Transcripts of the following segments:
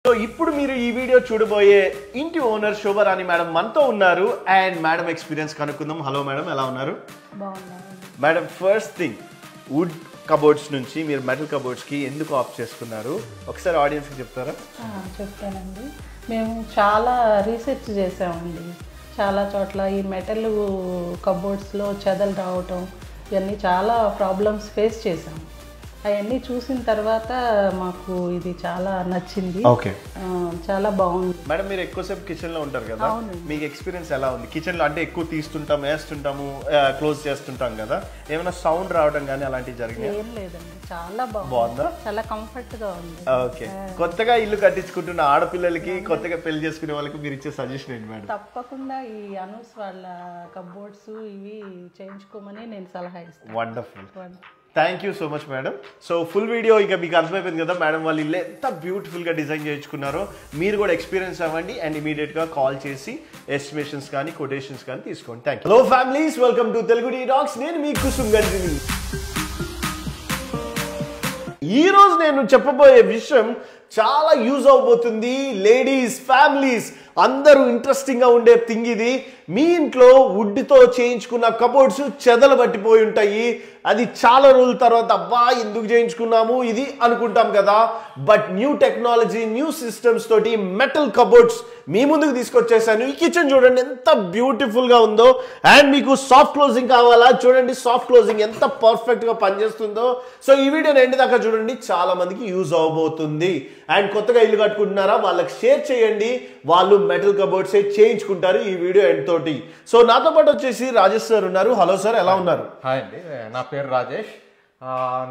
So ఇప్పుడు మీరు ఈ వీడియో చూడబోయే ఇంటి ఓనర్ శోభరాణి మేడం మనతో ఉన్నారు అండ్ మేడం ఎక్స్పీరియన్స్ కనుక్కుందాం. హలో మేడం, ఎలా ఉన్నారు? Madam, first thing, would cupboards నుంచి మీరు మెటల్ కబోర్డ్స్కి ఎందుకు ఆప్ట్ చేసుకున్నారు ఒకసారి ఆడియన్స్కి చెప్తారా? చెప్తానండి. మేము చాలా రీసెర్చ్ చేసామండి. చాలా చోట్ల ఈ మెటల్ కబోర్డ్స్లో చెదలు రావటం ఇవన్నీ చాలా ప్రాబ్లమ్స్ ఫేస్ చేసాము. అవన్నీ చూసిన తర్వాత మాకు ఇది చాలా నచ్చింది. ఓకే, చాలా బాగుంది. మేడం, మీరు ఎక్కువసేపు కిచెన్లో ఉంటారు కదా, మీకు ఎక్స్పీరియన్స్ ఎలా ఉంది కిచెన్లో? అంటే ఎక్కువ తీస్తుంటాం, వేస్తుంటాము, క్లోజ్ చేస్తుంటాం కదా, ఏమైనా సౌండ్ రావడం కానీ అలాంటివి జరిగింది? ఏం లేదండి, చాలా బాగుందా, చాలా కంఫర్ట్గా ఉంది. ఓకే, కొత్తగా ఇల్లు కట్టించుకుంటున్న ఆడపిల్లలకి, కొత్తగా పెళ్లి చేసుకునే వాళ్ళకి మీరు ఇచ్చే సజెషన్ ఏంటి మేడం? తప్పకుండా ఈ అనూస్ వాళ్ళ కబోర్డ్స్ ఇవి చేయించుకోమని నేను సలహా ఇస్తాను. Wonderful, thank you so much madam. So full video ఇక మీకు అర్థమైపోయింది కదా మేడం వాళ్ళు ఇల్లు ఎంత బ్యూటిఫుల్గా డిజైన్ చేయించుకున్నారో. మీరు కూడా ఎక్స్పీరియన్స్ అవ్వండి అండ్ ఇమీడియట్గా కాల్ చేసి ఎస్టిమేషన్స్ కానీ కొటేషన్స్ కానీ తీసుకోండి. Thank you. Hello families, welcome to Telugu tea talks. నేను మీ కుసుమ్ గంజిని. ఈరోజు నేను చెప్పబోయే విషయం చాలా యూజ్ అవబోతుంది. లేడీస్, ఫ్యామిలీస్ అందరూ ఇంట్రెస్టింగ్గా ఉండే థింగ్ ఇది. మీ ఇంట్లో వుడ్తో చేయించుకున్న కబోర్డ్స్ చెదలు పట్టిపోయి ఉంటాయి. అది చాలా రోజుల తర్వాత అబ్బా ఎందుకు చేయించుకున్నాము ఇది అనుకుంటాం కదా. But new technology, new systems తోటి మెటల్ కబోర్డ్స్ మీ ముందుకు తీసుకొచ్చేసాను. ఈ కిచెన్ చూడండి ఎంత బ్యూటిఫుల్గా ఉందో. అండ్ మీకు సాఫ్ట్ క్లోజింగ్ కావాలా? చూడండి సాఫ్ట్ క్లోజింగ్ ఎంత పర్ఫెక్ట్గా పనిచేస్తుందో. సో ఈ వీడియోని ఎండ్ దాకా చూడండి, చాలా మందికి యూజ్ అవబోతుంది. అండ్ కొత్తగా ఇల్లు కట్టుకుంటున్నారా వాళ్ళకి షేర్ చేయండి, వాళ్ళు మెటల్ కబోర్డ్సే చేయించుకుంటారు ఈ వీడియో ఎండ్ తోటి. సో నాతో పాటు వచ్చేసి రాజేష్ సార్ ఉన్నారు. హలో సార్, ఎలా ఉన్నారు? హాయ్ అండి, నా పేరు రాజేష్.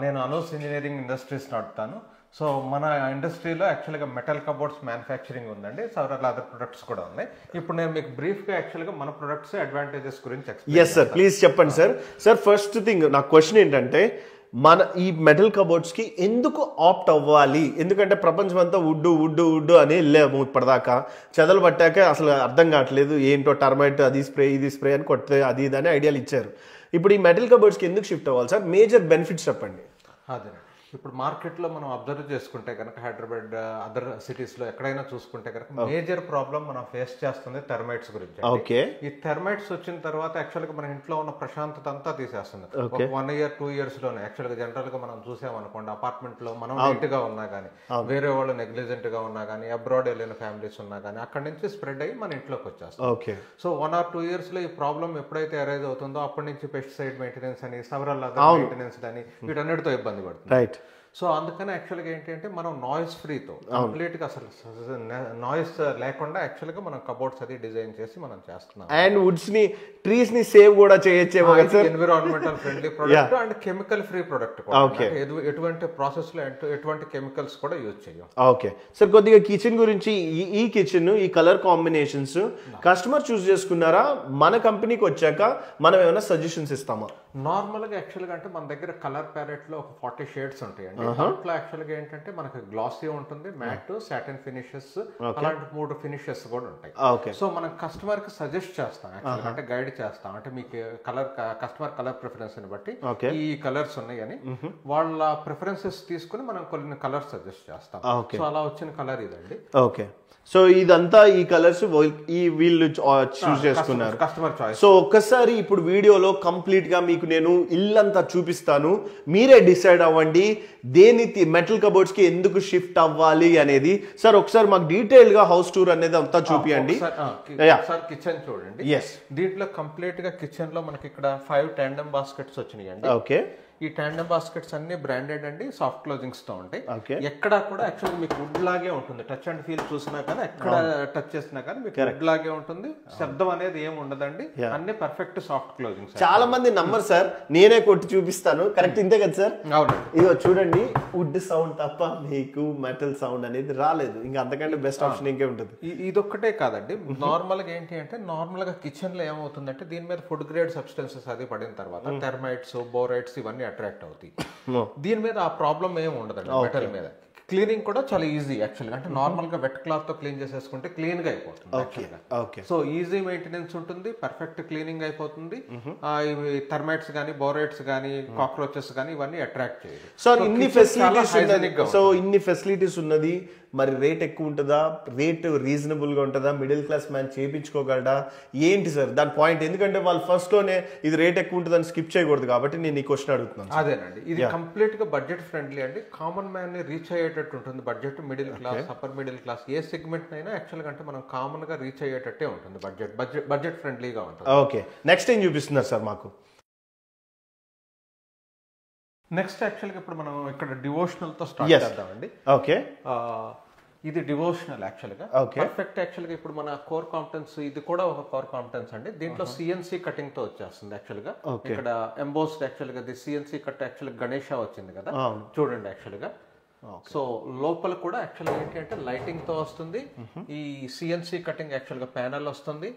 నేను అనూస్ ఇంజనీరింగ్ ఇండస్ట్రీస్ నడుపుతాను. సో మన ఇండస్ట్రీలో యాక్చువల్గా మెటల్ కబోర్డ్స్ మ్యానుఫ్యాక్చరింగ్ ఉందండి, సెవరల్ అదర్ ప్రొడక్ట్స్ కూడా ఉన్నాయి. ఇప్పుడు నేను మీకు బ్రీఫ్గా యాక్చువల్గా మన ప్రొడక్ట్స్ అడ్వాంటేజెస్ గురించి ఎస్ సార్, ప్లీజ్ చెప్పండి సార్. సార్ ఫస్ట్ థింగ్ నా క్వశ్చన్ ఏంటంటే, మన ఈ మెటల్ కబోర్డ్స్కి ఎందుకు ఆప్ట్ అవ్వాలి? ఎందుకంటే ప్రపంచం అంతా వుడ్ వుడ్ వుడ్ అని వెళ్ళాము ఇప్పటిదాకా. చెదలు పట్టాక అసలు అర్థం కావట్లేదు ఏంటో, టర్మైట్ అది స్ప్రే ఇది స్ప్రే అని కొట్టే అది ఇది అని ఐడియాలు ఇచ్చారు. ఇప్పుడు ఈ మెటల్ కబోర్డ్స్కి ఎందుకు షిఫ్ట్ అవ్వాలి సార్? మేజర్ బెనిఫిట్స్ చెప్పండి. అదే, ఇప్పుడు మార్కెట్లో మనం అబ్జర్వ్ చేసుకుంటే కనుక హైదరాబాద్, అదర్ సిటీస్లో ఎక్కడైనా చూసుకుంటే కనుక మేజర్ ప్రాబ్లం మనం ఫేస్ చేస్తుంది థెర్మైట్స్ గురించి. ఓకే, ఈ థెర్మైట్స్ వచ్చిన తర్వాత యాక్చువల్గా మన ఇంట్లో ఉన్న ప్రశాంతత అంతా తీసేస్తుంది. ఒక 1 year 2 years లోనే యాక్చువల్గా జనరల్గా మనం చూసామనుకోండి, అపార్ట్మెంట్ లో మనం నీట్ గా ఉన్నా కానీ, వేరే వాళ్ళు నెగ్లిజెంట్ గా ఉన్నా కానీ, అబ్రాడ్ వెళ్ళిన ఫ్యామిలీస్ ఉన్నా కానీ అక్కడి నుంచి స్ప్రెడ్ అయ్యి మన ఇంట్లోకి వచ్చేస్తాం. ఓకే, సో 1 or 2 years లో ఈ ప్రాబ్లం ఎప్పుడైతే అరైజ్ అవుతుందో అప్పటి నుంచి పెస్టిసైడ్ మెయింటెనెన్స్ అని, సెవరల్ అదర్ మెయింటెనెన్స్ అని వీటన్నిటితో ఇబ్బంది పడుతుంది. రైట్. సో అందుకని యాక్చువల్గా ఏంటంటే మనం నాయిస్ ఫ్రీతో కంప్లీట్గా అసలు నాయిస్ లేకుండా యాక్చువల్గా మనం కబోర్డ్స్ అది డిజైన్ చేసి మనం చేస్తున్నాం. అండ్ వుడ్స్ ని, ట్రీస్ ని సేవ్ కూడా చేయొచ్చేమో కదా sir. Environmental friendly product and chemical free product. ఎటువంటి ప్రాసెస్ లో ఎటువంటి కెమికల్స్ కూడా యూజ్ చేయం. ఓకే సార్, కొద్దిగా కిచెన్ గురించి, ఈ కిచెన్ ఈ కలర్ కాంబినేషన్స్ కస్టమర్ చూస్ చేసుకున్నారా? మన కంపెనీకి వచ్చాక మనం ఏమైనా సజెషన్స్ ఇస్తామా? నార్మల్ గా యాక్చువల్గా అంటే మన దగ్గర కలర్ ప్యాలెట్ లో ఒక 40 షేడ్స్ ఉంటాయండి. దాంట్లో యాక్చువల్గా ఏంటంటే మనకి గ్లాసీ ఉంటుంది, మ్యాట్, సాటిన్ ఫినిషెస్, అలాంటి 3 ఫినిషెస్ కూడా ఉంటాయి. సో మనం కస్టమర్ కి సజెస్ట్ చేస్తాం యాక్చువల్గా, అంటే గైడ్ చేస్తాం. అంటే మీకు కస్టమర్ కలర్ ప్రిఫరెన్స్ ని బట్టి ఈ కలర్స్ ఉన్నాయని వాళ్ళ ప్రిఫరెన్సెస్ తీసుకుని మనం కొన్ని కలర్స్ సజెస్ట్ చేస్తాం. సో అలా వచ్చిన కలర్ ఇదండి. ఓకే, సో ఇదంతా ఈ కలర్స్ వీళ్ళు చూస్ చేసుకున్నారు, కస్టమర్ చాయిస్. సో ఒక్కసారి ఇప్పుడు వీడియోలో కంప్లీట్ గా మీకు నేను ఇల్లంతా చూపిస్తాను, మీరే డిసైడ్ అవ్వండి దేని మెటల్ కబోర్డ్స్ కి ఎందుకు షిఫ్ట్ అవ్వాలి అనేది. సార్ ఒకసారి మాకు డీటెయిల్ గా హౌస్ టూర్ అనేది అంతా చూపియండి. సార్ కిచెన్ చూడండి. ఎస్, దీంట్లో కంప్లీట్ గా కిచెన్ లో మనకి ఇక్కడ 5 tandem బాస్కెట్స్ వచ్చినాయండి. ఓకే, ఈ టాండమ్ బాస్కెట్స్ అన్ని బ్రాండెడ్ అండి, సాఫ్ట్ క్లోజింగ్స్ తో ఉంటాయి. ఎక్కడ కూడా యాక్చువల్గా మీకు వుడ్ లాగే ఉంటుంది. టచ్ అండ్ ఫీల్ చూసినా కానీ, ఎక్కడ టచ్ చేసినా కానీ మీకు వుడ్ లాగే ఉంటుంది. శబ్దం అనేది ఏమి ఉండదండి, అన్ని పర్ఫెక్ట్ సాఫ్ట్ క్లోజింగ్స్. చాలా మంది నమ్మరు సార్, నేనే కొట్టి చూపిస్తాను. కరెక్ట్ ఇంతే కదా సార్? అవునండి. ఇదిగో చూడండి, వుడ్ సౌండ్ తప్ప మీకు మెటల్ సౌండ్ అనేది రాలేదు. ఇంకా అంతకంటే బెస్ట్ ఆప్షన్ ఇంకే ఉంటుంది. ఇదొక్కటే కాదండి, నార్మల్ గా ఏంటి అంటే నార్మల్ గా కిచెన్ లో ఏమవుతుందంటే దీని మీద ఫుడ్ గ్రేడ్ సబ్స్టెన్సెస్ అది పడిన తర్వాత థెర్మైట్స్, బోరైట్స్ ఇవన్నీ అట్రాక్ట్ అవుతాయి. దీని మీద ఆ ప్రాబ్లం ఏమి ఉండదండి. మెటల్ మీద క్లీనింగ్ కూడా చాలా ఈజీ యాక్చువల్గా. అంటే నార్మల్ గా వెట్ క్లాత్ తో క్లీన్ చేసేసుకుంటే క్లీన్ గా అయిపోతుంది. సో ఈజీ మెయింటెనెన్స్ ఉంటుంది, పర్ఫెక్ట్ క్లీనింగ్ అయిపోతుంది. ఇవి థర్మైట్స్ కానీ, బోరైట్స్ కానీ, కాక్రోచెస్ కానీ ఇవన్నీ అట్రాక్ట్ చేయదు. సో ఇన్ని ఫెసిలిటీస్ ఉన్నది మరి రేట్ ఎక్కువ ఉంటుందా, రేట్ రీజనబుల్గా ఉంటుందా, మిడిల్ క్లాస్ మ్యాన్ చేయించుకోగలడా ఏంటి సార్ దాని పాయింట్? ఎందుకంటే వాళ్ళు ఫస్ట్లోనే ఇది రేట్ ఎక్కువ ఉంటుందని స్కిప్ చేయకూడదు కాబట్టి నేను ఈ క్వశ్చన్ అడుగుతున్నాను. అదేనండి, ఇది కంప్లీట్ గా బడ్జెట్ ఫ్రెండ్లీ అండి. కామన్ మ్యాన్ ని రీచ్ అయ్యేటట్టు ఉంటుంది. Budget, middle class, upper middle class ఏ సెగ్మెంట్ అయినా యాక్చువల్ గా అంటే మనం కామన్ గా రీచ్ అయ్యేటట్టే ఉంటుంది. బడ్జెట్ ఫ్రెండ్లీగా ఉంటుంది. ఓకే, నెక్స్ట్ ఏం చూపిస్తున్నారు సార్ మాకు? నెక్స్ట్ యాక్చువల్గా ఇప్పుడు మనం ఇక్కడ డివోషనల్ తో స్టార్ట్ చేద్దామండి. ఓకే, ఇది డివోషనల్ యాక్చువల్గా పర్ఫెక్ట్. యాక్చువల్గా ఇప్పుడు మన కోర్ కాంపిటెన్స్, ఇది కూడా ఒక కోర్ కాంపిటెన్స్ అండి. దీంట్లో సిఎన్సి కటింగ్ తో వచ్చేస్తుంది యాక్చువల్గా. ఇక్కడ ఎంబోస్డ్ యాక్చువల్గా సిఎన్సి కట్ యాక్చువల్గా గణేష వచ్చింది కదా చూడండి యాక్చువల్గా. సో లోపల కూడా యాక్చువల్గా ఏంటి అంటే లైటింగ్ తో వస్తుంది. ఈ సిఎన్సి కటింగ్ యాక్చువల్గా ప్యానల్ వస్తుంది.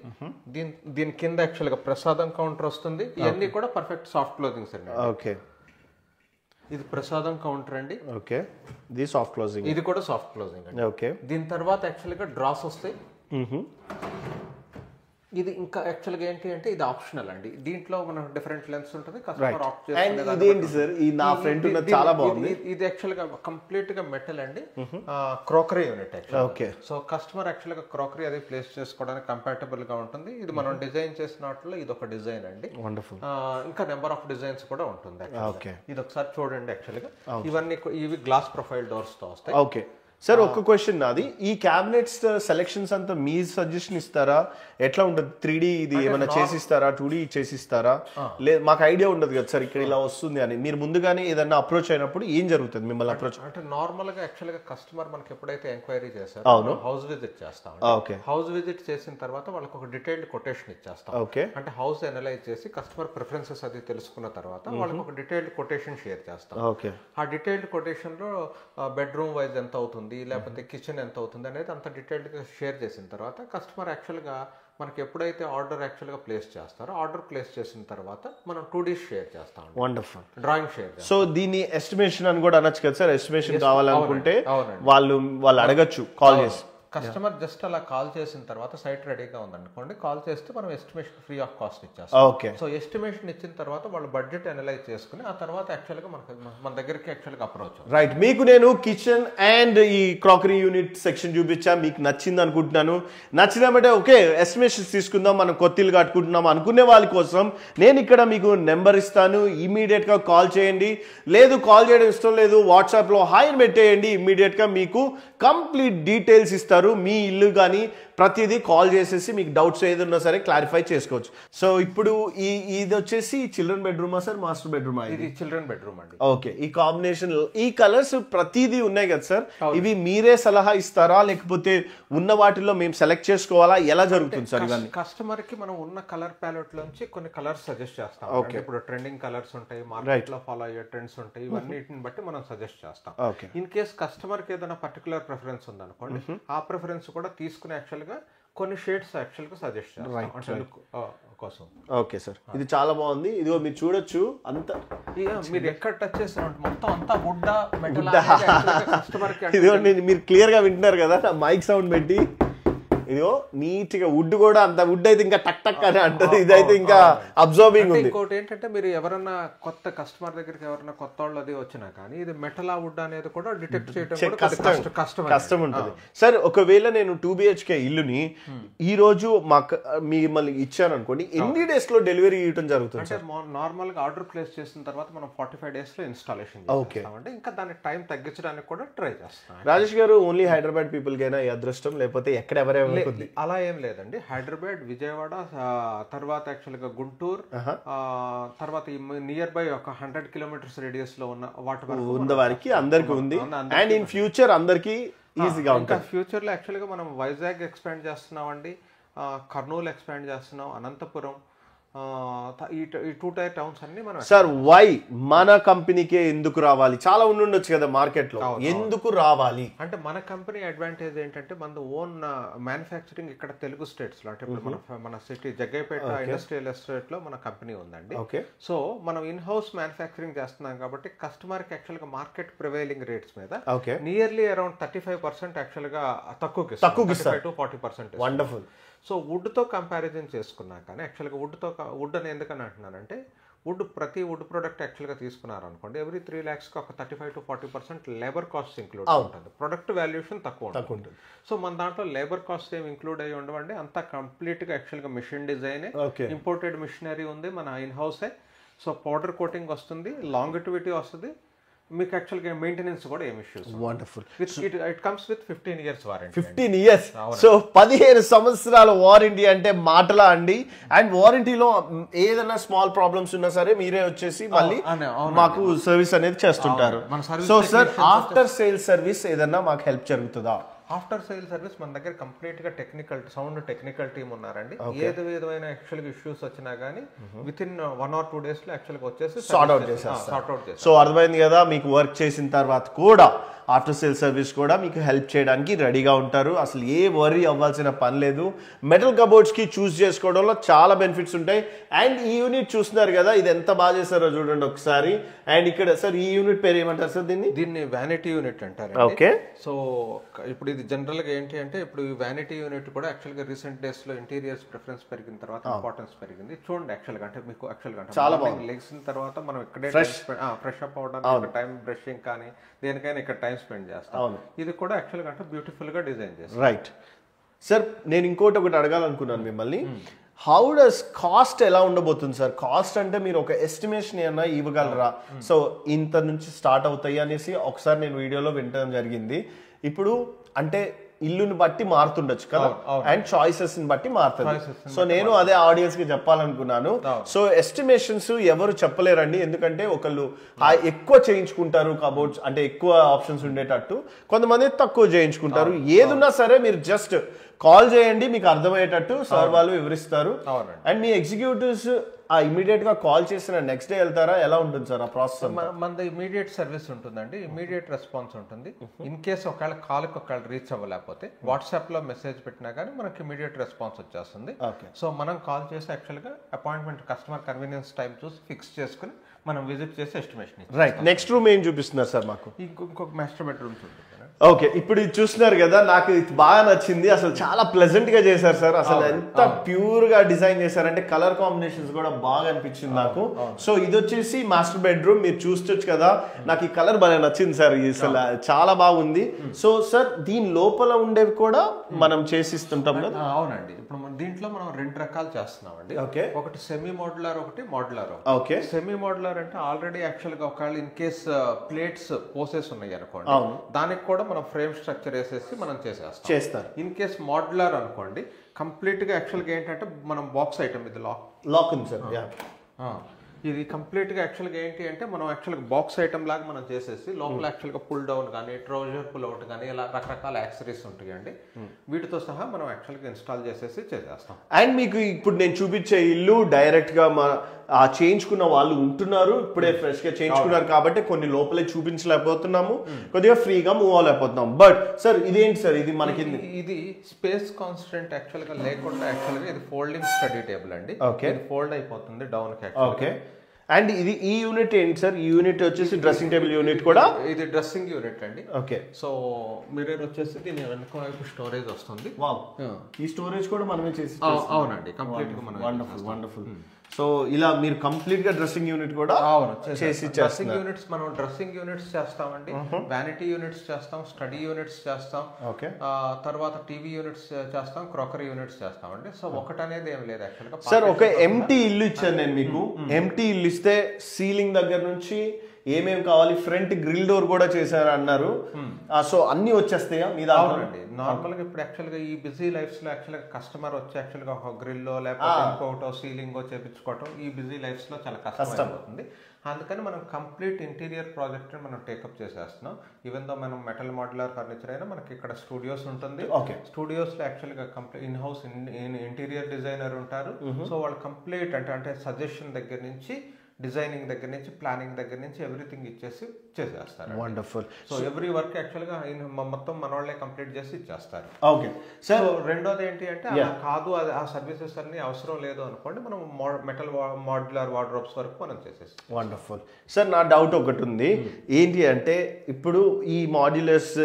దీని కింద యాక్చువల్గా ప్రసాదం కౌంటర్ వస్తుంది. ఇవన్నీ కూడా పర్ఫెక్ట్ సాఫ్ట్ క్లోజింగ్స్ అండి. ఓకే, ఇది ప్రసాదం కౌంటర్ అండి. ఓకే, ఇది సాఫ్ట్ క్లోజింగ్, ఇది కూడా సాఫ్ట్ క్లోజింగ్ అండి. ఓకే, దీని తర్వాత యాక్చువల్గా డ్రాస్ వస్తాయి. ఇది ఇంకా యాక్చువల్గా ఏంటి అంటే ఇది ఆప్షనల్ అండి. దీంట్లో మనం డిఫరెంట్ లెన్స్ ఉంటుంది. కస్టమర్ ఆప్ట్ ఇదేంటి సార్ ఈ నా ఫ్రెండ్ ఉన్నది చాలా బాగుంది. ఇది యాక్చువల్గా కంప్లీట్ గా మెటల్ అండి, crockery unit actual. Okay, so customer యాక్చువల్గా క్రోకరీ అది ప్లేస్ చేసుకోవడానికి కంపాటబుల్ గా ఉంటుంది. ఇది మనం డిజైన్ చేసిన వాటిలో ఇది ఒక డిజైన్ అండి. వండర్ఫుల్. ఇంకా నెంబర్ ఆఫ్ డిజైన్స్ కూడా ఉంటుంది. ఓకే, ఇది ఒకసారి చూడండి యాక్చువల్గా. ఇవన్నీ ఇవి గ్లాస్ ప్రొఫైల్ డోర్స్ తో వస్తాయి. ఓకే సార్, ఒక క్వశ్చన్ నాది, ఈ క్యాబినెట్స్ సెలెక్షన్స్ అంతా మీ సజెషన్ ఇస్తారా? ఎట్లా ఉంటుంది? 3D ఇది ఏమైనా చేసిస్తారా, 2D చేసిస్తారా? లేదు, మాకు ఐడియా ఉండదు కదా సార్ ఇక్కడ ఇలా వస్తుంది అని. మీరు ముందుగానే ఏదన్నా అప్రోచ్ అయినప్పుడు ఏం జరుగుతుంది మిమ్మల్ని అప్రోచ్? అంటే నార్మల్ గా యాక్చువల్ గా కస్టమర్ మనకి ఎప్పుడైతే ఎంక్వైరీ చేస్తారో హౌస్ విజిట్ చేస్తాం. ఓకే, హౌస్ విజిట్ చేసిన తర్వాత వాళ్ళకి ఒక డీటెయిల్డ్ కొటేషన్ ఇచ్చేస్తాం. ఓకే, అంటే హౌస్ అనలైజ్ చేసి కస్టమర్ ప్రిఫరెన్సెస్ అది తెలుసుకున్న తర్వాత వాళ్ళకి ఒక డీటెయిల్డ్ కొటేషన్ షేర్ చేస్తాం. ఓకే, ఆ డీటెయిల్డ్ కొటేషన్ లో బెడ్రూమ్ వైజ్ ఎంత అవుతుంది, లేకపోతే కిచెన్ ఎంత అవుతుంది అనేది అంత డీటెయిల్డ్ గా షేర్ చేసిన తర్వాత కస్టమర్ యాక్చువల్ గా మనకి ఎప్పుడైతే ఆర్డర్ యాక్చువల్ గా ప్లేస్ చేస్తారో ఆర్డర్ ప్లేస్ చేసిన తర్వాత మనం 2D షేర్ చేస్తాం. వండర్ఫుల్. Drawing share. సో దీన్ని ఎస్టిమేషన్ అని కూడా అనొచ్చు కదా సార్? ఎస్టిమేషన్ కావాలనుకుంటే వాళ్ళు అడగచ్చు కాల్ చేసి. కస్టమర్ జస్ట్ అలా కాల్ చేసిన తర్వాత సైట్ రెడీగా ఉందనుకోండి, కాల్ చేస్తే మనం ఎస్టిమేషన్ ఫ్రీ ఆఫ్ కాస్ట్ ఇచ్చేస్తాం. ఓకే, సో ఎస్టిమేషన్ ఇచ్చిన తర్వాత వాళ్ళు బడ్జెట్ అనలైజ్ చేసుకుని ఆ తర్వాత యాక్చువల్గా మన దగ్గరికి యాక్చువల్గా అప్రోచ్. రైట్, మీకు నేను కిచెన్ అండ్ ఈ క్రాకరీ యూనిట్ సెక్షన్ చూపించా, మీకు నచ్చింది అనుకుంటున్నాను. నచ్చినామంటే ఓకే ఎస్టిమేషన్స్ తీసుకుందాం, మనం కొత్త ఇల్లు కట్టుకుంటున్నాం అనుకునే వాళ్ళ కోసం నేను ఇక్కడ మీకు నెంబర్ ఇస్తాను. ఇమీడియట్గా కాల్ చేయండి. లేదు కాల్ చేయడం ఇష్టం లేదు, వాట్సాప్లో హాయ్ పెట్టేయండి. ఇమీడియట్గా మీకు కంప్లీట్ డీటెయిల్స్ ఇస్తారు. మీ ఇల్లు కానీ ప్రతిదీ కాల్ చేసేసి మీకు డౌట్స్ ఏదన్నా సరే క్లారిఫై చేసుకోవచ్చు. సో ఇప్పుడు ఇది వచ్చేసి చిల్డ్రన్ బెడ్రూమా సార్, మాస్టర్ బెడ్రూమా? ఇది చిల్డ్రన్ బెడ్రూమ్ అండి. ఓకే, ఈ కాంబినేషన్ ఈ కలర్స్ ప్రతిదీ ఉన్నాయి కదా సార్, ఇవి మీరే సలహా ఇస్తారా లేకపోతే ఉన్న వాటిల్లో మేము సెలెక్ట్ చేసుకోవాలా? ఎలా జరుగుతుంది సార్ ఇవన్నీ? కస్టమర్ కి మనం ఉన్న కలర్ ప్యాలెట్ లోంచి కొన్ని కలర్స్ సజెస్ట్ చేస్తాం. ఇప్పుడు ట్రెండింగ్ కలర్స్ ఉంటాయి, మార్కెట్ లో ఫాలో అయ్యే ట్రెండ్స్ ఉంటాయి, ఇవన్నిటిని బట్టి మనం సజెస్ట్ చేస్తాం. ఇన్ కేస్ కస్టమర్ కి ఏదైనా పర్టికులర్ ప్రిఫరెన్స్ ఉందనుకోండి, ఆ ప్రిఫరెన్స్ కూడా తీసుకుని యాక్చువల్ గా కొన్ని షేడ్స్ యాక్చువల్ గా సజెస్ట్ చేస్తాం కోసం. ఓకే సార్, ఇది చాలా బాగుంది. ఇదిగో మీరు చూడొచ్చు, అంత మీరు ఎక్కడ టచ్ చేస్తున్నారు మొత్తం అంతా వుడ్ మెటల్. కస్టమర్ కి ఇదిగో మీరు క్లియర్ గా వింటున్నారు కదా నా మైక్ సౌండ్ పెట్టి. ఇదిగో నీట్ గా వుడ్ కూడా అంత వుడ్ అయితే ఇంకా టక్ టక్ అని అంటది, ఇదైతే ఇంకా అబ్జర్వింగ్ ఉంది. ఇంకోటి ఏంటంటే మీరు ఎవరన్నా కొత్త కస్టమర్ దగ్గరికి ఎవరైనా కొత్త వాళ్ళు అది వచ్చినా కానీ ఇది మెటల్ వుడ్ అనేది కూడా డిటెక్ట్ చేయడం కష్టం ఉంటుంది సార్. ఒకవేళ నేను 2 BHK ఇల్లుని ఈ రోజు మిమ్మల్ని ఇచ్చాను అనుకోండి, ఎన్ని డేస్ లో డెలివరీ ఇవ్వడం జరుగుతుంది? అంటే నార్మల్ గా ఆర్డర్ ప్లేస్ చేసిన తర్వాత మనం 45 days లో ఇన్స్టాలేషన్ చేస్తామంటే ఇంకా దాని టైం తగ్గించడానికి కూడా ట్రై చేస్తాం. రాజేష్ గారు, ఓన్లీ హైదరాబాద్ పీపుల్ కైనా ఈ అదృష్టం లేకపోతే ఎక్కడ ఎవరైనా? అలా ఏం లేదండి, హైదరాబాద్, విజయవాడ, తర్వాత యాక్చువల్ గా గుంటూరు, తర్వాత నియర్ బై ఒక 100 kilometers రేడియస్ లో ఉన్న వారికి అందరికి ఉంది. అండ్ ఇన్ ఫ్యూచర్ అందరికి ఈజీగా ఉంటుంది. ఫ్యూచర్ లో యాక్చువల్ గా మనం వైజాగ్ ఎక్స్పాండ్ చేస్తున్నాం అండి, కర్నూలు ఎక్స్పాండ్ చేస్తున్నాం, అనంతపురం, ఈ 2 tier towns అన్ని మనం. సార్ వై మన కంపెనీకే ఎందుకు రావాలి? చాలా ఉండొచ్చు కదా మార్కెట్ లో, ఎందుకు రావాలి అంటే? మన కంపెనీ అడ్వాంటేజ్ ఏంటంటే మన ఓన్ మ్యానుఫ్యాక్చరింగ్ ఇక్కడ తెలుగు స్టేట్స్ లో, అంటే మన సిటీ జగ్గైపేట ఇండస్ట్రియల్ ఎస్టేట్ లో మన కంపెనీ ఉందండి. సో మనం ఇన్ హౌస్ మ్యానుఫ్యాక్చరింగ్ చేస్తున్నాం కాబట్టి కస్టమర్ కి యాక్చువల్ గా మార్కెట్ ప్రివైలింగ్ రేట్స్ మీద నియర్లీ అరౌండ్ 35% యాక్చువల్ గా తక్కువకి 40%. వండర్ఫుల్. సో వుడ్తో కంపారిజన్ చేసుకున్నా కానీ యాక్చువల్గా వుడ్ అని ఎందుకని అంటున్నానంటే ప్రతి వుడ్ ప్రోడక్ట్ యాక్చువల్గా తీసుకున్నారు అనుకోండి, ఎవ్రీ 3 lakhsకి ఒక 35 to 40% లేబర్ కాస్ట్ ఇంక్లూడ్ ఉంటుంది. ప్రొడక్ట్ వాల్యుయేషన్ తక్కువ ఉంటుంది. సో మన దాంట్లో లేబర్ కాస్ట్ ఏమి ఇంక్లూడ్ అయ్యి ఉండవండి, అంతా కంప్లీట్గా యాక్చువల్గా మిషన్ డిజైన్, ఇంపోర్టెడ్ మిషనరీ ఉంది మన ఇన్ హౌసే. సో పౌడర్ కోటింగ్ వస్తుంది, లాంగిటివిటీ వస్తుంది, మీకు యాక్చువల్గా మెయింటెనెన్స్ కూడా ఏం issues. Wonderful. It comes with 15 years warranty. 15 years. So 15 సంవత్సరాల వారంటీ అంటే మాటలా అండి. అండ్ వారంటీలో ఏదైనా స్మాల్ ప్రాబ్లమ్స్ ఉన్నా సరే మీరే వచ్చేసి మళ్ళీ మాకు సర్వీస్ అనేది చేస్తుంటారు. So sir after sale service ఏదన్నా మాకు హెల్ప్ జరుగుతుందా? ఆఫ్టర్ సేల్ సర్వీస్ మన దగ్గర కంప్లీట్ గా టెక్నికల్ టీమ్ ఉన్నారండి. ఏది విధమైన యాక్చువల్గా ఇష్యూస్ వచ్చినా కానీ విత్ ఇన్ 1 or 2 days లో యాక్చువల్గా వచ్చేసి సార్ట్ అవుట్ చేసేస్తారు. సో అర్థమైంది కదా, మీకు వర్క్ చేసిన తర్వాత కూడా ఆఫ్టర్ సేల్ సర్వీస్ కూడా మీకు హెల్ప్ చేయడానికి రెడీగా ఉంటారు. అసలు ఏ వరీ అవ్వాల్సిన పని లేదు. మెటల్ కబోర్డ్స్కి చూస్ చేసుకోవడంలో చాలా బెనిఫిట్స్ ఉంటాయి. అండ్ ఈ యూనిట్ చూస్తున్నారు కదా, ఇది ఎంత బాగా చేస్తారో చూడండి ఒకసారి. అండ్ ఇక్కడ సార్ ఈ యూనిట్ పేరు ఏమంటారు సార్? దీన్ని వ్యానిటీ యూనిట్ అంటారు. ఓకే. సో ఇప్పుడు ఇది జనరల్గా ఏంటి అంటే, ఇప్పుడు ఈ వ్యానిటీ యూనిట్ కూడా యాక్చువల్గా రీసెంట్ డేస్లో ఇంటీరియర్స్ ప్రిఫరెన్స్ పెరిగిన తర్వాత ఇంపార్టెన్స్ పెరిగింది. చూడండి యాక్చువల్గా అంటే మీకు యాక్చువల్గా చాలా బాగుంది. లెగ్సిన తర్వాత మనం ఇక్కడే ఫ్రెష్ అప్ అవడానికి టైం, బ్రషింగ్ కానీ దేనికైనా ఇక్కడ టైం స్పెండ్ చేస్తాం. ఇది కూడా యాక్చువల్గా అంటే బ్యూటిఫుల్ గా డిజైన్ చేస్తాం. రైట్ సార్, నేను ఒకటి అడగాలనుకున్నాను మిమ్మల్ని. హౌ డస్ కాస్ట్ ఎలా ఉండబోతుంది సార్? కాస్ట్ అంటే మీరు ఒక ఎస్టిమేషన్ ఏమన్నా ఇవ్వగలరా? సో ఇంత నుంచి స్టార్ట్ అవుతాయి అనేసి ఒకసారి నేను వీడియోలో వినడం జరిగింది. ఇప్పుడు అంటే ఇల్లుని బట్టి మారుతుండొచ్చు కదా, అండ్ చాయిసెస్ ని బట్టి మారుతుంది. సో నేను అదే ఆడియన్స్ కి చెప్పాలనుకున్నాను. సో ఎస్టిమేషన్స్ ఎవరు చెప్పలేరండి, ఎందుకంటే ఒకళ్ళు ఎక్కువ చేయించుకుంటారు కబోర్డ్స్, అంటే ఎక్కువ ఆప్షన్స్ ఉండేటట్టు, కొంతమంది తక్కువ చేయించుకుంటారు. ఏదున్నా సరే మీరు జస్ట్ కాల్ చేయండి, మీకు అర్థమయ్యేటట్టు సార్ వాళ్ళు వివరిస్తారు. అండ్ మీ ఎగ్జిక్యూటివ్స్ ఇమీడియట్ గా కాల్ చేసిన నెక్స్ట్ డే వెళ్తారా? ఎలా ఉంటుంది సార్ ఆ ప్రాసెస్? మనది ఇమీడియట్ సర్వీస్ ఉంటుందండి, ఇమీడియట్ రెస్పాన్స్ ఉంటుంది. ఇన్ కేస్ ఒకవేళ కాల్కి రీచ్ అవ్వలేకపోతే వాట్సాప్ లో మెసేజ్ పెట్టినా కానీ మనకి ఇమీడియట్ రెస్పాన్స్ వచ్చేస్తుంది. సో మనం కాల్ చేసి యాక్చువల్గా అపాయింట్మెంట్, కస్టమర్ కన్వీనియన్స్ టైం చూసి ఫిక్స్ చేసుకుని మనం విజిట్ చేసి ఎస్టిమేషన్. రైట్. నెక్స్ట్ రూమ్ ఏం చూపిస్తున్నారు సార్ మాకు? ఇంకొక మాస్టర్ బెడ్రూమ్స్ ఉంటుంది. ఓకే, ఇప్పుడు ఇది చూస్తున్నారు కదా, నాకు ఇది బాగా నచ్చింది. అసలు చాలా ప్లెజెంట్ గా చేశారు సార్. అసలు ఎంత ప్యూర్ గా డిజైన్ చేశారంటే కలర్ కాంబినేషన్స్ కూడా బాగా అనిపించింది నాకు. సో ఇది వచ్చేసి మాస్టర్ బెడ్రూమ్, మీరు చూస్తొచ్చు కదా. నాకు ఈ కలర్ బాగా నచ్చింది సార్, అసలు చాలా బాగుంది. సో సార్ దీని లోపల ఉండేవి కూడా మనం చేసిస్తుంటాం కదా? అవునండి. ఇప్పుడు దీంట్లో మనం 2 రకాలు చేస్తున్నామండి. ఒకటి సెమీ మోడ్యులర్, ఒకటి మోడ్యులర్. ఓకే. సెమీ మోడ్యులర్ అంటే ఆల్రెడీ యాక్చువల్ గా ఒకవేళ ఇన్ కేస్ ప్లేట్స్ పోసెస్ ఉన్నాయి అనుకోండి, దానికి కూడా మనం ఫ్రేమ్ స్ట్రక్చర్ వేసేసి మనం చేస్తారు. ఇన్ కేస్ మోడ్యులర్ అనుకోండి, కంప్లీట్ గా యాక్చువల్ గా ఏంటంటే మనం బాక్స్ ఐటమ్, ఇది లాక్ ఉంది సార్. ఇది కంప్లీట్ గా యాక్చువల్ గా ఏంటి అంటే మనం యాక్చువల్ గా బాక్స్ ఐటమ్ లాగా మనం చేసేసి లోపల యాక్చువల్ గా పుల్ డౌన్ కానీ ట్రౌజర్ పుల్ అవుట్ కానీ ఇలా రకరకాల యాక్సరీస్ ఉంటాయండి. వీటితో సహా మనం యాక్చువల్ గా ఇన్స్టాల్ చేసేసి చేసేస్తాం. అండ్ మీకు ఇప్పుడు నేను చూపించే ఇల్లు డైరెక్ట్ గా చేయించుకున్న వాళ్ళు ఉంటున్నారు, ఇప్పుడే ఫ్రెష్ గా చేయించుకున్నారు కాబట్టి కొన్ని లోపలే చూపించలేకపోతున్నాము, కొద్దిగా ఫ్రీగా మూవ్ అవ్వలేకపోతున్నాం. బట్ సార్ ఇదేంటి సార్? ఇది మనకి ఇది స్పేస్ కాన్స్టెంట్ యాక్చువల్ గా లేకుండా యాక్చువల్ గా ఇది ఫోల్డింగ్ స్టడీ టేబుల్ అండి. ఫోల్డ్ అయిపోతుంది డౌన్ కి. ఓకే. అండ్ ఇది ఈ యూనిట్ ఏంటి సార్? ఈ యూనిట్ వచ్చేసి డ్రెస్సింగ్ టేబుల్ యూనిట్ కూడా. ఇది డ్రెస్సింగ్ యూనిట్ అండి. ఓకే. సో మిర్రర్ వచ్చేసి దీని వెనక వైపు స్టోరేజ్ వస్తుంది. ఈ స్టోరేజ్ కూడా మనమే చేసి. అవునండి, కంప్లీట్ గా మనం. వండర్ఫుల్. సో ఇలా మీరు కంప్లీట్ గా డ్రెస్సింగ్ యూనిట్ కూడా చేసి. డ్రెస్సింగ్ యూనిట్స్ మనం డ్రెస్సింగ్ యూనిట్స్ చేస్తామండి, వ్యానిటీ యూనిట్స్ చేస్తాం, స్టడీ యూనిట్స్ చేస్తాం, తర్వాత టీవీ యూనిట్స్ చేస్తాం, క్రాకరీ యూనిట్స్ చేస్తామండి. సో ఒకటి అనేది ఏం లేదు యాక్చువల్ గా. సార్ ఒక ఎంటీ ఇల్లు ఇచ్చాను నేను మీకు. ఎంటీ ఇల్లు ఇస్తే సీలింగ్ దగ్గర నుంచి ఏమేమి కావాలి, ఫ్రంట్ గ్రిల్ డోర్ కూడా చేశారు అన్నారు. సో అన్ని వచ్చేస్తాయా మీ దాంట్లో? నార్మల్ గా ఇప్పుడు యాక్చువల్ గా ఈ బిజీ లైఫ్స్ లో యాక్చువల్ గా కస్టమర్ వచ్చి యాక్చువల్ గా ఒక గ్రిల్లో లేకపోతే ఇంకోటో సీలింగ్ చేపించుకోవటం ఈ బిజీ లైఫ్స్ లో చాలా కష్టం అవుతుంది. అందుకని మనం కంప్లీట్ ఇంటీరియర్ ప్రాజెక్ట్ మనం టేకప్ చేసేస్తున్నాం. ఈవెన్ దో మనం మెటల్ మోడ్యులర్ ఫర్నిచర్ అయినా మనకి ఇక్కడ స్టూడియోస్ ఉంటుంది. స్టూడియోస్ లో యాక్చువల్ గా complete in house interior designer ఉంటారు. సో వాళ్ళు కంప్లీట్ అంటే సజెషన్ దగ్గర నుంచి, డిజైనింగ్ దగ్గర నుంచి, ప్లానింగ్ దగ్గర నుంచి ఎవ్రీథింగ్ ఇచ్చేసి చేసేస్తారు. Wonderful. So every work actual గా మొత్తం మన వాళ్ళే కంప్లీట్ చేసి ఇచ్చేస్తారు. Okay sir. రెండోది ఏంటి అంటే కాదు ఆ సర్వీసెస్ అన్ని అవసరం లేదు అనుకోండి, మనం మెటల్ మోడ్యులర్ వార్డ్రోబ్స్ వరకు మనం చేసేస్తాం. Wonderful sir. నా డౌట్ ఒకటి ఉంది. ఏంటి అంటే ఇప్పుడు ఈ మాడ్యులర్స్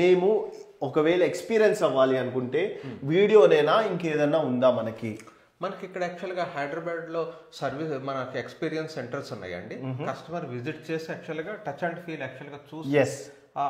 మేము ఒకవేళ ఎక్స్పీరియన్స్ అవ్వాలి అనుకుంటే వీడియోనేనా ఇంకేదన్నా ఉందా మనకి? మనకి ఇక్కడ యాక్చువల్గా హైదరాబాద్లో సర్వీస్ మనకి ఎక్స్పీరియన్స్ సెంటర్స్ ఉన్నాయండి. కస్టమర్ విజిట్ చేసి యాక్చువల్గా టచ్ అండ్ ఫీల్ యాక్చువల్గా చూసి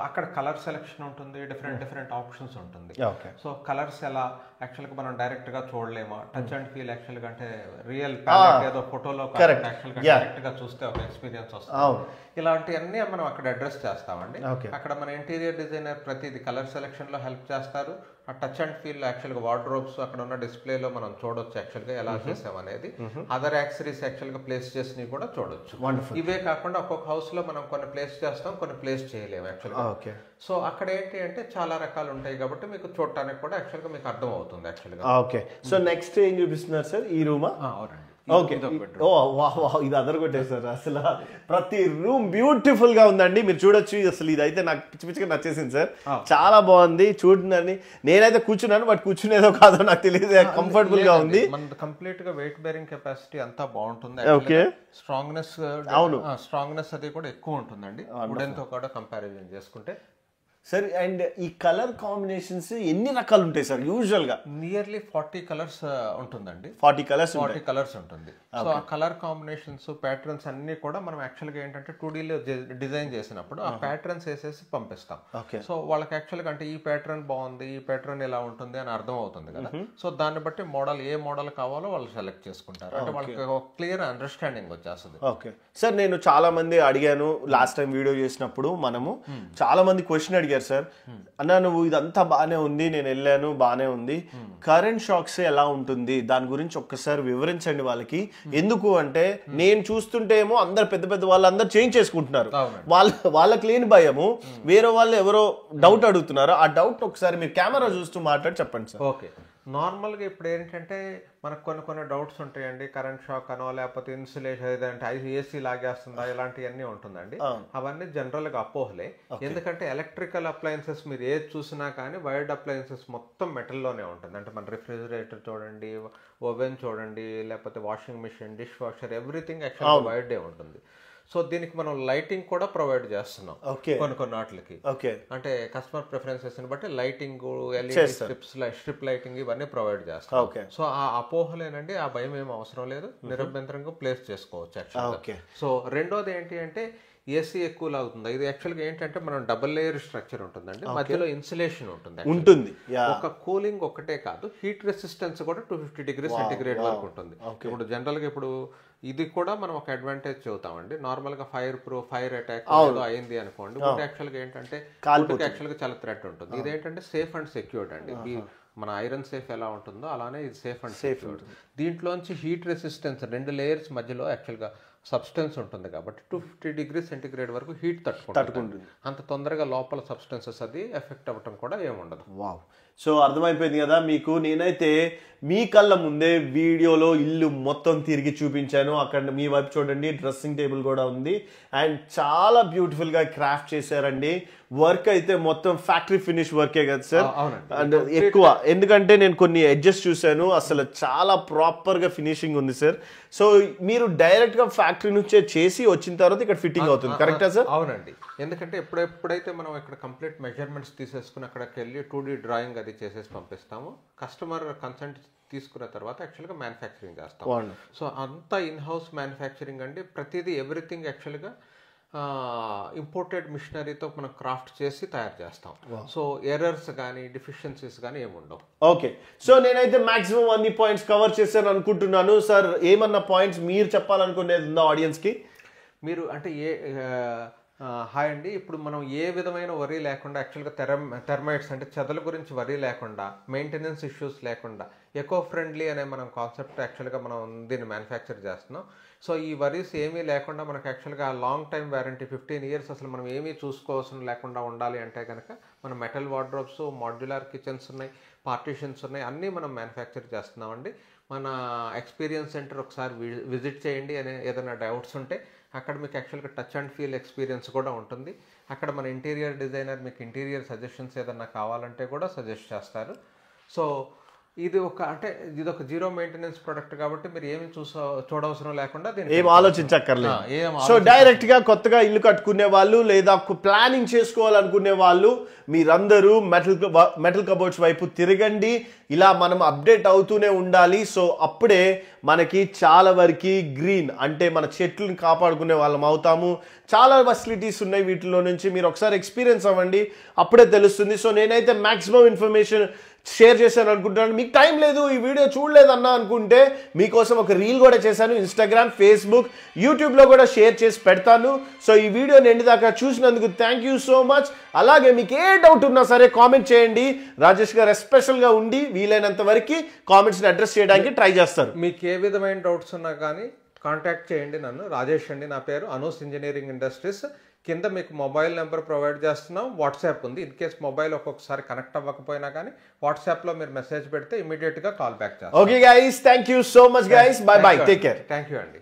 అక్కడ కలర్ సెలెక్షన్ ఉంటుంది, డిఫరెంట్ ఆప్షన్స్ ఉంటుంది. సో కలర్స్ ఎలా యాక్చువల్గా మనం డైరెక్ట్ గా చూడలేమా, టచ్ అండ్ ఫీల్ యాక్చువల్గా అంటే రియల్ ప్యాలెట్ ఏదో ఫోటోలో యాక్చువల్గా డైరెక్ట్ గా చూస్తే ఒక ఎక్స్పీరియన్స్ వస్తుంది. ఇలాంటివన్నీ మనం అక్కడ అడ్రస్ చేస్తామండి. అక్కడ మన ఇంటీరియర్ డిజైనర్ ప్రతిది కలర్ సెలెక్షన్ లో హెల్ప్ చేస్తారు. ఆ టచ్ అండ్ ఫీల్ యాక్చువల్గా వార్డ్రోబ్స్ అక్కడ ఉన్న డిస్ప్లేలో మనం చూడొచ్చు యాక్చువల్గా ఎలా చేసాం అనేది. అదర్ యాక్సరీస్ యాక్చువల్గా ప్లేస్ చేసినవి కూడా చూడొచ్చు. ఇవే కాకుండా ఒక్కొక్క హౌస్ లో మనం కొన్ని ప్లేస్ చేస్తాం, కొన్ని ప్లేస్ చేయలేము యాక్చువల్గా. సో అక్కడ ఏంటి అంటే చాలా రకాలు ఉంటాయి కాబట్టి మీకు చూడటానికి కూడా యాక్చువల్గా మీకు అర్థం అవుతుంది యాక్చువల్గా. ఓకే, సో నెక్స్ట్ ఏం చూపిస్తున్నారు సార్? ఈ రూమా? అవునండి. ఓకే, ఇది అదరగొట్టేసారు అసలు. ప్రతి రూమ్ బ్యూటిఫుల్ గా ఉందండి, మీరు చూడొచ్చు. అసలు ఇదైతే నాకు పిచ్చి పిచ్చిగా నచ్చేసింది సార్, చాలా బాగుంది. చూడండి, నేనైతే కూర్చున్నాను, బట్ కూర్చునేదో కాదో నాకు తెలియదు, కంఫర్టబుల్ గా ఉంది. కంప్లీట్ గా వెయిట్ బేరింగ్ కెపాసిటీ అంతా బాగుంటుంది. ఓకే, స్ట్రాంగ్నెస్, అవును స్ట్రాంగ్నెస్ అది కూడా ఎక్కువ ఉంటుందండి వుడెన్ తో కూడా కంపారిజన్ చేసుకుంటే. సార్, అండ్ ఈ కలర్ కాంబినేషన్స్ ఎన్ని రకాలు ఉంటాయి సార్? యూజువల్ గా నియర్లీ 40 కలర్స్ ఉంటుందండి. 40 కలర్స్ ఉంటుంది. సో ఆ కలర్ కాంబినేషన్స్, ప్యాటర్న్స్ అన్ని కూడా మనం యాక్చువల్గా ఏంటంటే 2Dలో డిజైన్ చేసినప్పుడు ఆ ప్యాటర్న్స్ వేసేసి పంపిస్తాం. సో వాళ్ళకి యాక్చువల్గా అంటే ఈ ప్యాటర్న్ బాగుంది, ఈ ప్యాటర్న్ ఎలా ఉంటుంది అని అర్థం అవుతుంది కదా. సో దాన్ని బట్టి మోడల్ ఏ మోడల్ కావాలో వాళ్ళు సెలెక్ట్ చేసుకుంటారు. అంటే వాళ్ళకి ఒక క్లియర్ అండర్స్టాండింగ్ వచ్చేస్తుంది. ఓకే సార్, నేను చాలా మంది అడిగాను లాస్ట్ టైం వీడియో చేసినప్పుడు, మనము చాలా మంది క్వశ్చన్ అడిగారు సార్, అన్నా నువ్వు ఇదంతా బాగానే ఉంది, నేను వెళ్ళాను బాగానే ఉంది, కరెంట్ షాక్స్ ఎలా ఉంటుంది దాని గురించి ఒక్కసారి వివరించండి వాళ్ళకి. ఎందుకు అంటే నేను చూస్తుంటే ఏమో అందరు పెద్ద పెద్ద వాళ్ళందరూ చేంజ్ చేసుకుంటున్నారు, వాళ్ళకి లేని భయము, వేరే వాళ్ళు ఎవరో డౌట్ అడుగుతున్నారు. ఆ డౌట్ ఒకసారి మీరు కెమెరా చూస్తూ మాట్లాడి చెప్పండి సార్. ఓకే, నార్మల్గా ఇప్పుడు ఏంటంటే మనకు కొన్ని డౌట్స్ ఉంటాయండి. కరెంట్ షాక్ అనో లేకపోతే ఇన్సులేషన్ ఏదంటే ఏసీ లాగేస్తుందా ఇలాంటివన్నీ ఉంటుందండి. అవన్నీ జనరల్గా అపోహలే. ఎందుకంటే ఎలక్ట్రికల్ అప్లయన్సెస్ మీరు ఏది చూసినా కానీ వైర్డ్ అప్లయన్సెస్ మొత్తం మెటల్లోనే ఉంటుంది. అంటే మన రిఫ్రిజిరేటర్ చూడండి, ఓవెన్ చూడండి, లేకపోతే washing machine, dish washer, everything యాక్చువల్గా వైర్డే ఉంటుంది. సో దీనికి మనం లైటింగ్ కూడా ప్రొవైడ్ చేస్తున్నాం కొన్ని వాటికి. అంటే కస్టమర్ ప్రిఫరెన్సెస్ బట్టి లైటింగ్, ఎల్ఈడి స్ట్రిప్ లైటింగ్ ఇవన్నీ ప్రొవైడ్ చేస్తాం. సో ఆ అపోహలేనండి, ఆ భయం ఏం అవసరం లేదు, నిరభ్యంతరంగా ప్లేస్ చేసుకోవచ్చు యాక్చువల్గా. సో రెండోది ఏంటి అంటే ఏసీ ఎక్కువ లాగుతుంది. ఇది యాక్చువల్గా ఏంటంటే మనం డబుల్ లేయర్ స్ట్రక్చర్ ఉంటుందండి, మధ్యలో ఇన్సులేషన్ ఉంటుంది. ఒక కూలింగ్ ఒకటే కాదు, హీట్ రెసిస్టెన్స్ కూడా 250 degrees సెంటిగ్రేడ్ వరకు ఉంటుంది. ఇప్పుడు జనరల్ గా ఇప్పుడు ఇది కూడా మనం ఒక అడ్వాంటేజ్ చెబుతామండి. నార్మల్ గా ఫైర్ అటాక్ ఏదో అయింది అనుకోండి, యాక్చువల్ గా ఏంటంటే యాక్చువల్ గా చాలా థ్రెట్ ఉంటుంది. ఇదేంటంటే సేఫ్ అండ్ సెక్యూర్డ్ అండి. మన ఐరన్ సేఫ్ ఎలా ఉంటుందో అలానే ఇది సేఫ్ అండ్ సెక్యూర్డ్. దీంట్లోంచి హీట్ రెసిస్టెన్స్ 2 layers మధ్యలో యాక్చువల్గా సబ్స్టెన్స్ ఉంటుంది కాబట్టి 250 degrees సెంటిగ్రేడ్ వరకు హీట్ తట్టుకుంటుంది. అంత తొందరగా లోపల సబ్స్టెన్సెస్ అది ఎఫెక్ట్ అవ్వటం కూడా ఏముండదు. వావ్, సో అర్థమైపోయింది కదా మీకు. నేనైతే మీ కళ్ళ ముందే వీడియోలో ఇల్లు మొత్తం తిరిగి చూపించాను. అక్కడ మీ వైపు చూడండి, డ్రెస్సింగ్ టేబుల్ కూడా ఉంది అండ్ చాలా బ్యూటిఫుల్ గా క్రాఫ్ట్ చేశారండి. వర్క్ అయితే మొత్తం ఫ్యాక్టరీ ఫినిష్ వర్కే కదా సార్, అండ్ ఎక్కువ, ఎందుకంటే నేను కొన్ని ఎడ్జెస్ చూశాను, అసలు చాలా ప్రాపర్ గా ఫినిషింగ్ ఉంది సార్. సో మీరు డైరెక్ట్ గా ఫ్యాక్టరీ నుంచే చేసి వచ్చిన తర్వాత ఇక్కడ ఫిట్టింగ్ అవుతుంది, కరెక్టా సార్? అవునండి, ఎందుకంటే ఎప్పుడైతే మనం ఇక్కడ కంప్లీట్ మెజర్మెంట్స్ తీసేసుకుని అక్కడికి వెళ్ళి 2D డ్రాయింగ్ అది చేసేసి పంపిస్తాము. కస్టమర్ కన్సెంట్ తీసుకున్న తర్వాత యాక్చువల్గా మ్యానుఫ్యాక్చరింగ్ చేస్తాం. సో అంతా ఇన్ హౌస్ మ్యానుఫ్యాక్చరింగ్ అండి. ప్రతిదీ ఎవ్రీథింగ్ యాక్చువల్గా ఇంపోర్టెడ్ మిషనరీతో మనం క్రాఫ్ట్ చేసి తయారు చేస్తాం. సో ఎర్రర్స్ కానీ డిఫిషియన్సీస్ కానీ ఏముండవు. ఓకే, సో నేనైతే మాక్సిమం అన్ని పాయింట్స్ కవర్ చేశాను అనుకుంటున్నాను. సార్, ఏమన్నా పాయింట్స్ మీరు చెప్పాలనుకునేది ఉందా ఆడియన్స్ కి? మీరు అంటే హాయ్ అండి, ఇప్పుడు మనం ఏ విధమైన వరీ లేకుండా యాక్చువల్గా టెర్మైట్స్ అంటే చెదల గురించి వరీ లేకుండా, మెయింటెనెన్స్ ఇష్యూస్ లేకుండా, ఎకో ఫ్రెండ్లీ అనే మనం కాన్సెప్ట్ యాక్చువల్గా మనం దీన్ని మ్యానుఫ్యాక్చర్ చేస్తున్నాం. సో ఈ వరీస్ ఏమీ లేకుండా మనకు యాక్చువల్గా లాంగ్ టైం వారంటీ 15 years అసలు మనం ఏమీ చూసుకోవాల్సిన లేకుండా ఉండాలి అంటే కనుక మన మెటల్ వార్డ్రోబ్స్, మాడ్యులర్ కిచెన్స్ ఉన్నాయి, పార్టీషన్స్ ఉన్నాయి, అన్నీ మనం మ్యానుఫ్యాక్చర్ చేస్తున్నామండి. మన ఎక్స్పీరియన్స్ సెంటర్ ఒకసారి విజిట్ చేయండి. అనే ఏదైనా డౌట్స్ ఉంటే అక్కడ మీకు యాక్చువల్గా టచ్ అండ్ ఫీల్ ఎక్స్పీరియన్స్ కూడా ఉంటుంది. అక్కడ మన ఇంటీరియర్ డిజైనర్ మీకు ఇంటీరియర్ సజెషన్స్ ఏదన్నా కావాలంటే కూడా సజెస్ట్ చేస్తారు. సో ఇది ఒక జీరో మెయింటెనెన్స్ ప్రొడక్ట్ కాబట్టి మీరు ఏమి చూడవసరం లేకుండా ఏం ఆలోచించక్కర్లేదు. సో డైరెక్ట్ గా కొత్తగా ఇల్లు కట్టుకునే వాళ్ళు లేదా ప్లానింగ్ చేసుకోవాలనుకునే వాళ్ళు మీరందరూ మెటల్ కబోర్డ్స్ వైపు తిరగండి. ఇలా మనం అప్డేట్ అవుతూనే ఉండాలి. సో అప్పుడే మనకి చాలా వరకు గ్రీన్ అంటే మన చెట్లను కాపాడుకునే వాళ్ళం అవుతాము. చాలా ఫెసిలిటీస్ ఉన్నాయి వీటిలో నుంచి. మీరు ఒకసారి ఎక్స్పీరియన్స్ అవ్వండి, అప్పుడే తెలుస్తుంది. సో నేనైతే మాక్సిమం ఇన్ఫర్మేషన్ షేర్ చేశాను అనుకుంటున్నాను. మీకు టైం లేదు, ఈ వీడియో చూడలేదన్నా అనుకుంటే మీకోసం ఒక రీల్ కూడా చేశాను. ఇన్స్టాగ్రామ్, ఫేస్బుక్, యూట్యూబ్లో కూడా షేర్ చేసి పెడతాను. సో ఈ వీడియోని ఎండ్ దాకా చూసినందుకు థ్యాంక్ యూ సో మచ్. అలాగే మీకు ఏ డౌట్ ఉన్నా సరే కామెంట్ చేయండి. రాజేష్ గారు ఎస్పెషల్గా ఉండి వీలైనంత వరకు కామెంట్స్ని అడ్రస్ చేయడానికి ట్రై చేస్తారు. మీకు ఏ విధమైన డౌట్స్ ఉన్నా కానీ కాంటాక్ట్ చేయండి నన్ను. రాజేష్ అండి నా పేరు, అనూస్ ఇంజనీరింగ్ ఇండస్ట్రీస్. కింద మీకు మొబైల్ నెంబర్ ప్రొవైడ్ చేస్తున్నాం, వాట్సాప్ ఉంది. ఇన్ కేస్ మొబైల్ ఒక్కొక్కసారి కనెక్ట్ అవ్వకపోయినా కానీ వాట్సాప్లో మీరు మెసేజ్ పెడితే ఇమీడియట్గా కాల్ బ్యాక్ చేస్తాం. Okay guys, thank you so much guys. By by, take care. Thank you అండి.